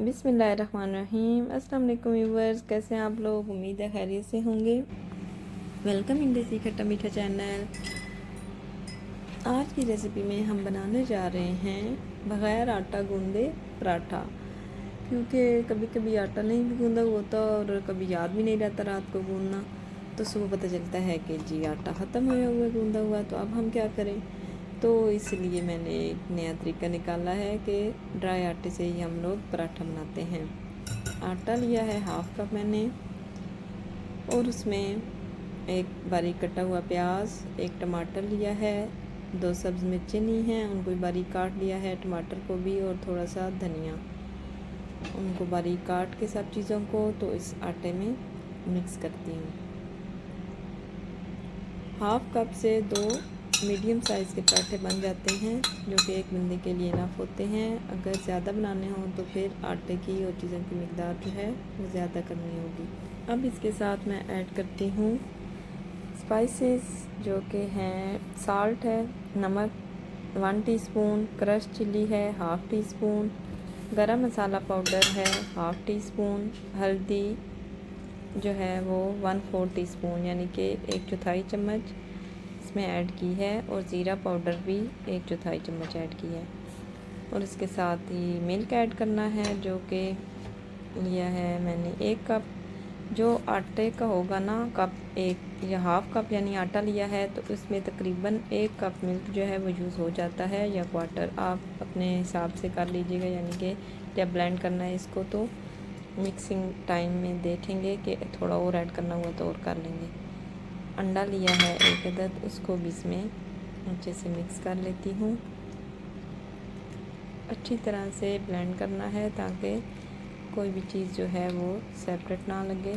बिस्मिल्लाहिर्रहमानिर्रहीम। अस्सलाम वालेकुम व्यूअर्स, कैसे हैं आप लोग? उम्मीद है खैरियत से होंगे। वेलकम इन देसी खट्टा मीठा चैनल। आज की रेसिपी में हम बनाने जा रहे हैं बग़ैर आटा गूंदे पराठा, क्योंकि कभी कभी आटा नहीं भी गूंदा होता और कभी याद भी नहीं रहता रात को गूंदना, तो सुबह पता चलता है कि जी आटा ख़त्म होया हुआ गूंदा हुआ, तो अब हम क्या करें। तो इसलिए मैंने एक नया तरीका निकाला है कि ड्राई आटे से ही हम लोग पराठा बनाते हैं। आटा लिया है 1/2 कप मैंने, और उसमें एक बारीक कटा हुआ प्याज, एक टमाटर लिया है, 2 सब्ज़ मिर्चें ली हैं, उनको बारीक काट लिया है, टमाटर को भी, और थोड़ा सा धनिया, उनको बारीक काट के सब चीज़ों को तो इस आटे में मिक्स करती हूँ। 1/2 कप से 2 मीडियम साइज़ के पराठे बन जाते हैं, जो कि एक बंदे के लिए इनफ होते हैं। अगर ज़्यादा बनाने हों तो फिर आटे की और चीज़ों की मिकदार जो है वो ज़्यादा करनी होगी। अब इसके साथ मैं ऐड करती हूँ स्पाइसेस, जो कि हैं साल्ट है, नमक 1 टीस्पून, क्रश चिली है 1/2 टीस्पून, गरम मसाला पाउडर है 1/2 टीस्पून, हल्दी जो है वो 1/4 टीस्पून यानी कि 1/4 चम्मच इसमें ऐड की है, और ज़ीरा पाउडर भी 1/4 चम्मच ऐड की है। और इसके साथ ही मिल्क ऐड करना है, जो कि लिया है मैंने 1 कप। जो आटे का होगा ना, कप 1 या 1/2 कप यानी आटा लिया है, तो इसमें तकरीबन 1 कप मिल्क जो है वो यूज़ हो जाता है, या क्वार्टर आप अपने हिसाब से कर लीजिएगा। यानी कि जब ब्लेंड करना है इसको तो मिक्सिंग टाइम में देखेंगे कि थोड़ा और ऐड करना हुआ तो और कर लेंगे। अंडा लिया है 1 अदद, उसको भी इसमें अच्छे से मिक्स कर लेती हूँ। अच्छी तरह से ब्लेंड करना है ताकि कोई भी चीज़ जो है वो सेपरेट ना लगे।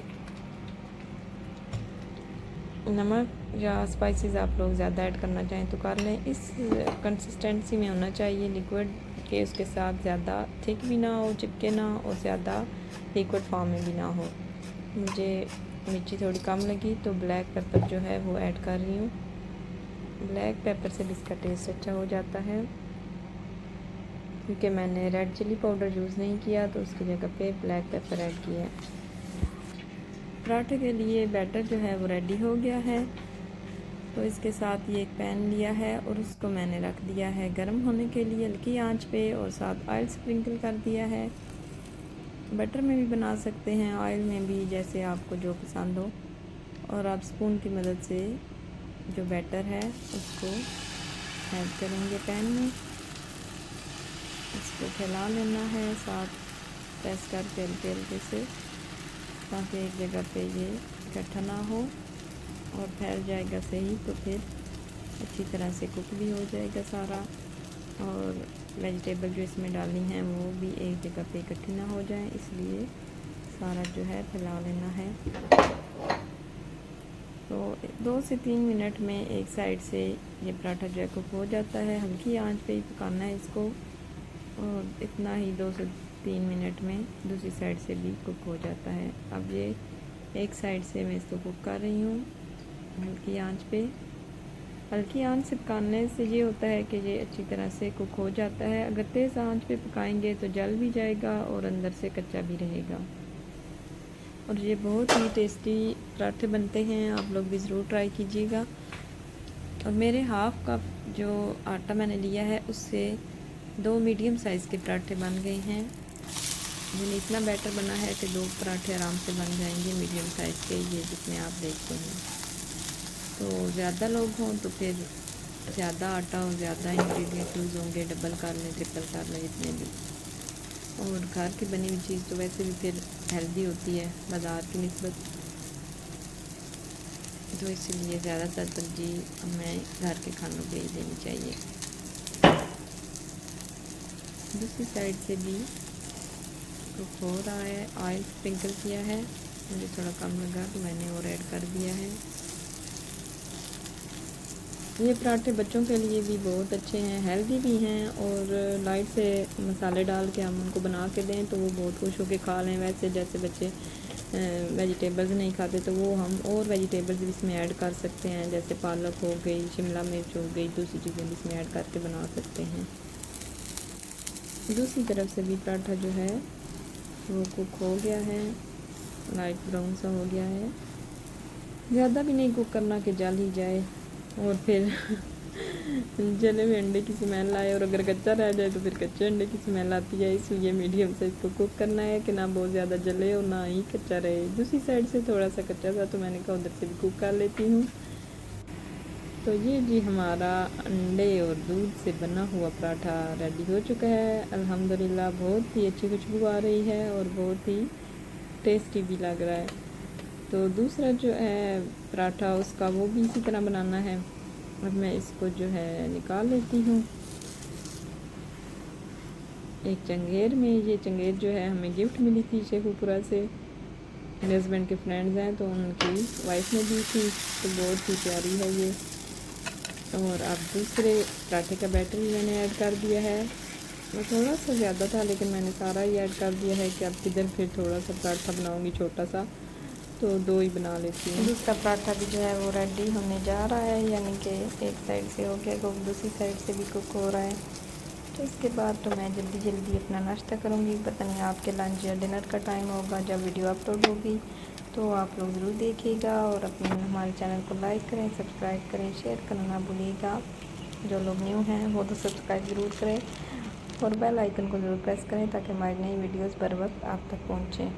नमक या स्पाइसेस आप लोग ज़्यादा ऐड करना चाहें तो कर लें। इस कंसिस्टेंसी में होना चाहिए लिक्विड के, उसके साथ ज़्यादा थिक भी ना हो, चिपके ना, और ज़्यादा लिक्विड फॉर्म में भी ना हो। मुझे मिर्ची थोड़ी कम लगी तो ब्लैक पेपर जो है वो ऐड कर रही हूँ। ब्लैक पेपर से भी इसका टेस्ट अच्छा हो जाता है, क्योंकि मैंने रेड चिली पाउडर यूज़ नहीं किया तो उसकी जगह पे ब्लैक पेपर ऐड किया है। पराठे के लिए बैटर जो है वो रेडी हो गया है। तो इसके साथ ये एक पैन लिया है और उसको मैंने रख दिया है गर्म होने के लिए हल्की आंच पे, और साथ ऑयल स्प्रिंकल कर दिया है। बटर में भी बना सकते हैं, ऑयल में भी, जैसे आपको जो पसंद हो। और आप स्पून की मदद से जो बैटर है उसको ऐड करेंगे पैन में, इसको फैला लेना है, साथ प्रेस करके हल्के हल्के से, ताकि एक जगह पे ये इकट्ठा ना हो और फैल जाएगा सही, तो फिर अच्छी तरह से कुक भी हो जाएगा सारा। और वेजिटेबल जो इसमें डालनी है वो भी एक जगह पे इकट्ठी ना हो जाए, इसलिए सारा जो है फैला लेना है। तो 2 से 3 मिनट में एक साइड से ये पराठा जो है कुक हो जाता है। हल्की आंच पे ही पकाना है इसको, और इतना ही 2 से 3 मिनट में दूसरी साइड से भी कुक हो जाता है। अब ये एक साइड से मैं इसको कुक कर रही हूँ हल्की आंच पे। हल्की आंच से पकाने से ये होता है कि ये अच्छी तरह से कुक हो जाता है। अगर तेज़ आंच पे पकाएंगे तो जल भी जाएगा और अंदर से कच्चा भी रहेगा। और ये बहुत ही टेस्टी पराठे बनते हैं, आप लोग भी ज़रूर ट्राई कीजिएगा। और मेरे 1/2 कप जो आटा मैंने लिया है उससे 2 मीडियम साइज़ के पराठे बन गए हैं। यानी इतना बैटर बना है कि 2 पराठे आराम से बन जाएंगे मीडियम साइज़ के, ये जितने आप देखते हैं। तो ज़्यादा लोग हों तो फिर ज़्यादा आटा और ज़्यादा इंग्रेडिएंट यूज़ होंगे, डबल कर लें, ट्रिपल कर लें, जितने भी। और घर की बनी हुई चीज़ तो वैसे भी फिर हेल्दी होती है बाज़ार की निस्बत, तो इसलिए ज़्यादातर तरजीह हमें घर के खानों पे ही देनी चाहिए। दूसरी साइड से भी कुक हो रहा है, ऑयल स्प्रिंकल किया है, मुझे थोड़ा कम लगा तो मैंने और ऐड कर दिया है। ये पराठे बच्चों के लिए भी बहुत अच्छे हैं, हेल्दी भी हैं, और लाइट से मसाले डाल के हम उनको बना के दें तो वो बहुत खुश होकर खा लें। वैसे जैसे बच्चे वेजिटेबल्स नहीं खाते तो वो हम और वेजिटेबल्स भी इसमें ऐड कर सकते हैं, जैसे पालक हो गई, शिमला मिर्च हो गई, दूसरी चीज़ें भी इसमें ऐड करके बना सकते हैं। दूसरी तरफ से भी पराठा जो है वो कुक हो गया है, लाइट ब्राउन सा हो गया है। ज़्यादा भी नहीं कुक करना कि जल ही जाए और फिर जले हुए अंडे की स्मेल आए, और अगर कच्चा रह जाए तो फिर कच्चे अंडे की स्मेल आती है। इसलिए मीडियम से इसको कुक करना है कि ना बहुत ज़्यादा जले और ना ही कच्चा रहे। दूसरी साइड से थोड़ा सा कच्चा था तो मैंने कहा उधर से भी कुक कर लेती हूँ। तो ये जी हमारा अंडे और दूध से बना हुआ पराठा रेडी हो चुका है। अल्हम्दुलिल्लाह बहुत ही अच्छी खुशबू आ रही है और बहुत ही टेस्टी भी लग रहा है। तो दूसरा जो है पराठा उसका वो भी इसी तरह बनाना है। अब मैं इसको जो है निकाल लेती हूँ एक चंगेर में। ये चंगेर जो है हमें गिफ्ट मिली थी शेखुपुरा से, मेरे हस्बैंड के फ्रेंड्स हैं तो उनकी वाइफ ने दी थी, तो बहुत ही प्यारी है ये। और अब दूसरे पराठे का बैटर भी मैंने ऐड कर दिया है। वो थोड़ा सा ज़्यादा था लेकिन मैंने सारा ही ऐड कर दिया है कि अब किधर फिर थोड़ा सा पराठा बनाऊँगी छोटा सा, तो 2 ही बना लेती हूँ। इसका पराठा भी जो है वो रेडी होने जा रहा है, यानी कि एक साइड से हो गया कुक, दूसरी साइड से भी कुक हो रहा है। तो इसके बाद तो मैं जल्दी जल्दी अपना नाश्ता करूँगी। पता नहीं आपके लंच या डिनर का टाइम होगा जब वीडियो अपलोड होगी, तो आप लोग ज़रूर देखिएगा और अपने हमारे चैनल को लाइक करें, सब्सक्राइब करें, शेयर करना ना भूलिएगा। जो लोग न्यू हैं वो तो सब्सक्राइब ज़रूर करें और बेल आइकन को ज़रूर प्रेस करें ताकि हमारी नई वीडियोस बर वक्त आप तक पहुँचें।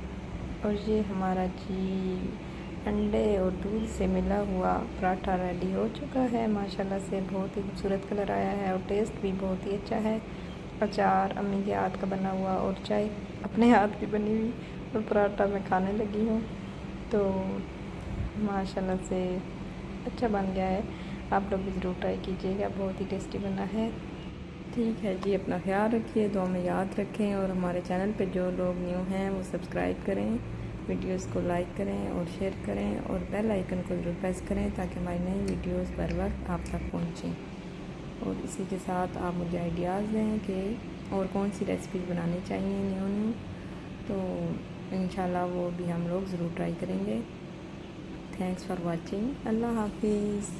और ये हमारा जी अंडे और दूध से मिला हुआ पराठा रेडी हो चुका है। माशाल्लाह से बहुत ही खूबसूरत कलर आया है और टेस्ट भी बहुत ही अच्छा है। अचार अम्मी के हाथ का बना हुआ और चाय अपने हाथ की बनी हुई और पराठा मैं खाने लगी हूँ। तो माशाल्लाह से अच्छा बन गया है। आप लोग भी ज़रूर ट्राई कीजिएगा, बहुत ही टेस्टी बना है। ठीक है जी, अपना ख्याल रखिए, दुआ में याद रखें और हमारे चैनल पे जो लोग न्यू हैं वो सब्सक्राइब करें, वीडियोस को लाइक करें और शेयर करें और बेल आइकन को ज़रूर प्रेस करें ताकि हमारी नई वीडियोस बर वक्त आप तक पहुँचें। और इसी के साथ आप मुझे आइडियाज़ दें कि और कौन सी रेसिपी बनानी चाहिए न्यू, तो इंशाल्लाह वो भी हम लोग ज़रूर ट्राई करेंगे। Thanks for watching. अल्लाह हाफिज़।